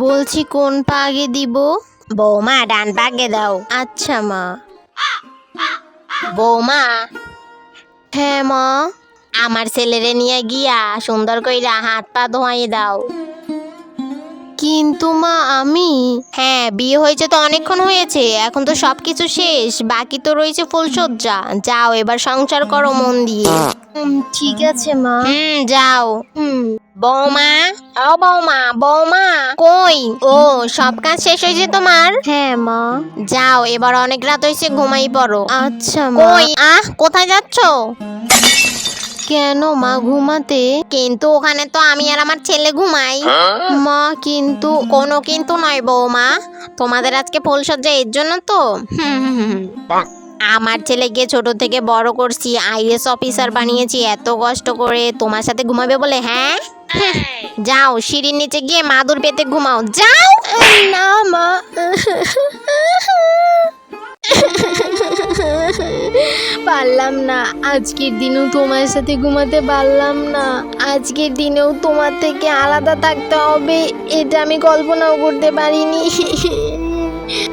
বলছি কোন পা আগে দিব? বৌমা ডান পা আগে দাও। আচ্ছা মা। বৌমা হ্যাঁ মা। আমার ছেলেরে নিয়ে গিয়া সুন্দর কইরা হাত পা ধোয়াই দাও। কিন্তু মা আমি। হ্যাঁ, বিয়ে হয়েছে তো অনেকক্ষণ হয়েছে, এখন তো সবকিছু শেষ, বাকি তো রয়েছে ফুলসজ্জা। যাও এবার সংসার করো মন দিয়ে। ঠিক আছে মা। যাও। বৌমা, ও বৌমা, বৌমা কই? ও, সব কাজ শেষ হয়েছে তোমার? হ্যাঁ মা। যাও এবার অনেক রাত হয়েছে, ঘুমাই পড়ো। আচ্ছা মা। কই কোথায় যাচ্ছ? কেন মা ঘুমাতে? কিন্তু ওখানে তো আমি আর আমার ছেলে ঘুমাই। মা কিন্তু। কোনো কিন্তু নয় বৌমা, তোমাদের আজকে ফুলসজ্জা এর জন্য তো। আমার ছেলেকে ছোট থেকে বড় করছি, আইএস অফিসার বানিয়েছি এত কষ্ট করে, তোমার সাথে ঘুমাবে বলে? হ্যাঁ, যাও সিঁড়ির নিচে গিয়ে মাদুর পেতে ঘুমাও, যাও। না মা। পারলাম না, আজকের দিনেও তোমার সাথে ঘুমাতে পারলাম না। আজকের দিনেও তোমার থেকে আলাদা থাকতে হবে, এটা আমি কল্পনাও করতে পারিনি।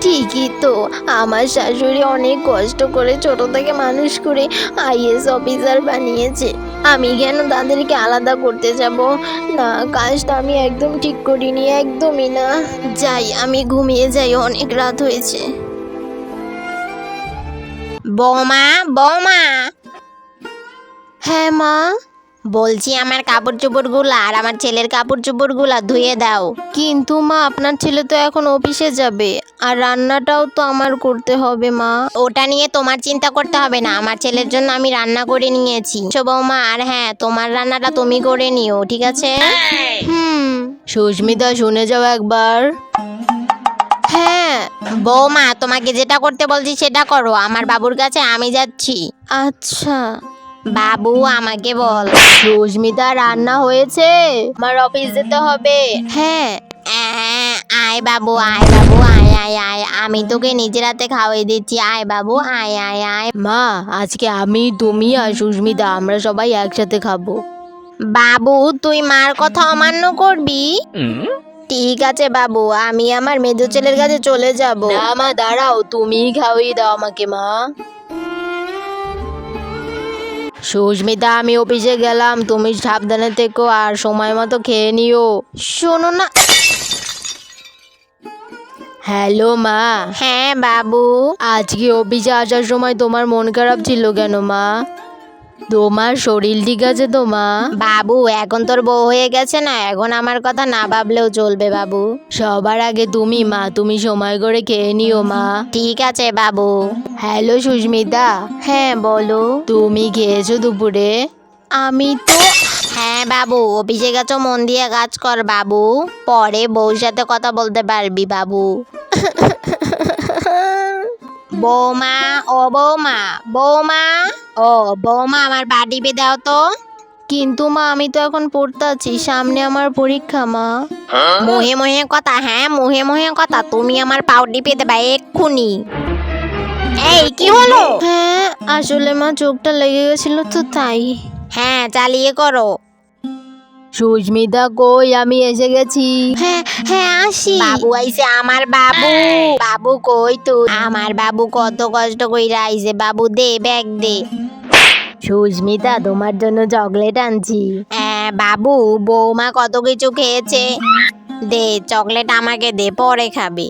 ঠিকই তো, আমার শাশুড়ি অনেক কষ্ট করে ছোট থেকে মানুষ করে আইএস অফিসার বানিয়েছে, আমি কেন তাদেরকে আলাদা করতে যাব? না, কাজটা আমি একদম ঠিক করিনি, একদমই না। যাই, আমি ঘুমিয়ে যাই, অনেক রাত হয়েছে। বৌমা, বৌমা হ্যাঁ মা। বলছি আমার কাপড় চোপড়গুলা আর আমার ছেলের কাপড় চোপড়গুলা ধুয়ে দাও। কিন্তু মা, আপনার ছেলে তো এখন অফিসে যাবে, আর রান্নাটাও তো আমার করতে হবে মা। ওটা নিয়ে তোমার চিন্তা করতে হবে না, আমার ছেলের জন্য আমি রান্না করে নিয়েছি। বৌমা, আর হ্যাঁ, তোমার রান্নাটা তুমি করে নিও, ঠিক আছে? সুস্মিতা, শুনে যাও একবার। হ্যাঁ। বৌমা, তোমাকে যেটা করতে বলছি সেটা করো, আমার বাবুর কাছে আমি যাচ্ছি। আচ্ছা। বাবু আমাকে বল। সুস্মিতা, রান্না হয়েছে, আমার অফিস যেতে হবে। হ্যাঁ। আয় বাবু, আয় বাবু, আয় আয় আয়, আমি তোকে নিজের হাতে খাওয়াই দিচ্ছি, আয় বাবু, আয় আয় আয়। মা, আজকে আমি, তুমি আর সুস্মিতা আমরা সবাই একসাথে খাবো। বাবু, তুই মার কথা অমান্য করবি? ঠিক আছে বাবু, আমি আমার মেজো ছেলের কাছে চলে যাব। না মা, দাঁড়াও, তুমিই খাওয়িয়ে দাও আমাকে মা। সুস্মিতা, আমি অফিসে গেলাম, তুমি সাবধানে থেকো আর সময় মতো খেয়ে নিও। শোনো না। হ্যালো মা। হ্যাঁ বাবু। আজকে অফিসে আসার সময় তোমার মন খারাপ ছিল কেন মা? তোমার শরীর ঠিক আছে তো মা? বাবু, এখন তোর বউ হয়ে গেছে না, এখন আমার কথা না ভাবলেও চলবে বাবু। সবার আগে তুমি মা, তুমি সময় করে খেয়ে নিও মা। ঠিক আছে বাবু। হ্যালো সুস্মিতা। হ্যাঁ বলো। তুমি খেয়েছো দুপুরে? আমি তো। হ্যাঁ বাবু, অফিসে গেছো, মন দিয়ে কাজ কর বাবু, পরে বউর সাথে কথা বলতে পারবি বাবু। বৌমা, ও বৌমা, বৌমা, ও বৌমা, আমার পা টিপে দাও তো। কিন্তু মা, আমি তো এখন পড়তে আছি, সামনে আমার পরীক্ষা মা। মুহে মুহে কথা, হ্যাঁ মুহে মুহে কথা, তুমি আমার পাও টিপে দেবা এক্ষুনি। এই কি হলো? হ্যাঁ, আসলে মা চোখটা লেগে গেছিল তো তাই। হ্যাঁ, চালিয়ে করো। সুস্মিতা কই, আমি এসে গেছি। হ্যাঁ হ্যাঁ, আসি। বাবু আইছে, আমার বাবু। বাবু কই তুই? আমার বাবু কত কষ্ট কইরা আইছে, বাবু দে ব্যাগ দে। সুস্মিতা, তোমার জন্য চকলেট আনছি। হ্যাঁ বাবু, বৌমা কত কিছু খেয়েছে, দে চকলেট আমাকে দে, পরে খাবি।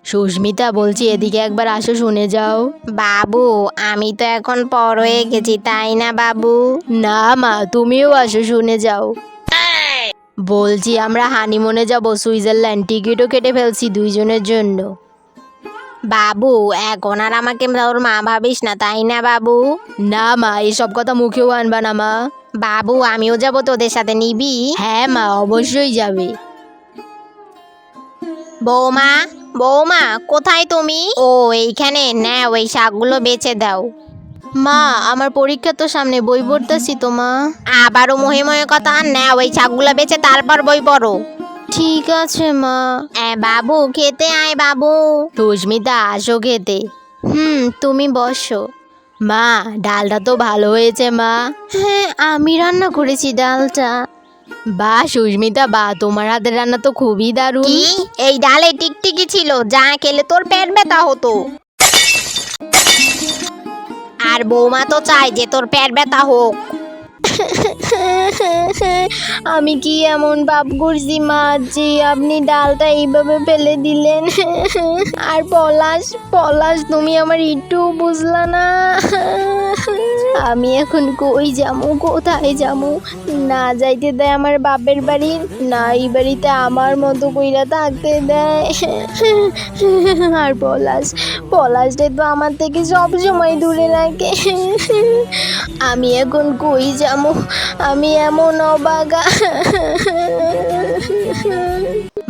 সুস্মিতা, বলছি এদিকে একবার আসো, শুনে যাও। বাবু, আমি তো এখন পর হয়ে গেছি, তাই না বাবু? না মা, তুমিও আসো, শুনে যাও। বলছি আমরা হানিমুনে যাব সুইজারল্যান্ড, টিকিটও কেটে ফেলছি দুইজনের জন্য। বাবু, এখন আর আমাকে তোর মা ভাবিস না, তাই না বাবু? না মা, এসব কথা মুখেও আনবা না মা। বাবু, আমিও যাব তোদের সাথে, নিবি? হ্যাঁ মা, অবশ্যই যাবে। বৌমা, বৌমা কোথায় তুমি? ও এইখানে, নাও এই শাকগুলো বেচে দাও। মা, আমার পরীক্ষা তো সামনে, বই পড়তেছি তো মা। আবারও মহে মহে কথা, নাও এই শাকগুলো বেচে তারপর বই পড়ো। ঠিক আছে মা। বাবু খেতে আয় বাবু। সুস্মিতা, আসো খেতে। তুমি বসো। মা, ডালটা তো ভালো হয়েছে মা। হ্যাঁ, আমি রান্না করেছি ডালটা। বাহ সুস্মিতা, বাহ তোমার হাতের রান্না তো খুবই দারুণ। কি এই ডালে টিকটিকি ছিল যা খেলে তোর পেট ব্যথা হতো। আর বৌমা তো চায় যে তোর পেট ব্যথা হোক। আমি কি এমন পাপ করছি মা যে আপনি ডালটা এইভাবে ফেলে দিলেন? আর পলাশ, পলাশ তুমি আমার একটু বুঝলা না। আমি এখন কই যামু, কোথায় যামু? না যাইতে দেয় আমার বাপের বাড়ি, না এই বাড়িতে আমার মতো কইরা থাকতে দেয়। আর পলাশ, পলাশটা তো আমার থেকে সব সময় দূরে রাখে। আমি এখন কই যামু? আমি এমন অবাগা।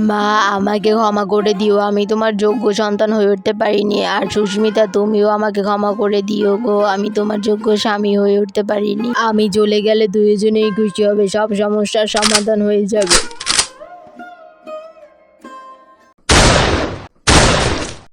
মা আমাকে ক্ষমা করে দিও, আমি তোমার যোগ্য সন্তান হয়ে উঠতে পারিনি। আর সুস্মিতা তুমিও আমাকে ক্ষমা করে দিও গো, আমি তোমার যোগ্য স্বামী হয়ে উঠতে পারিনি। আমি চলে গেলে দুইজনেই খুশি হবে, সব সমস্যার সমাধান হয়ে যাবে।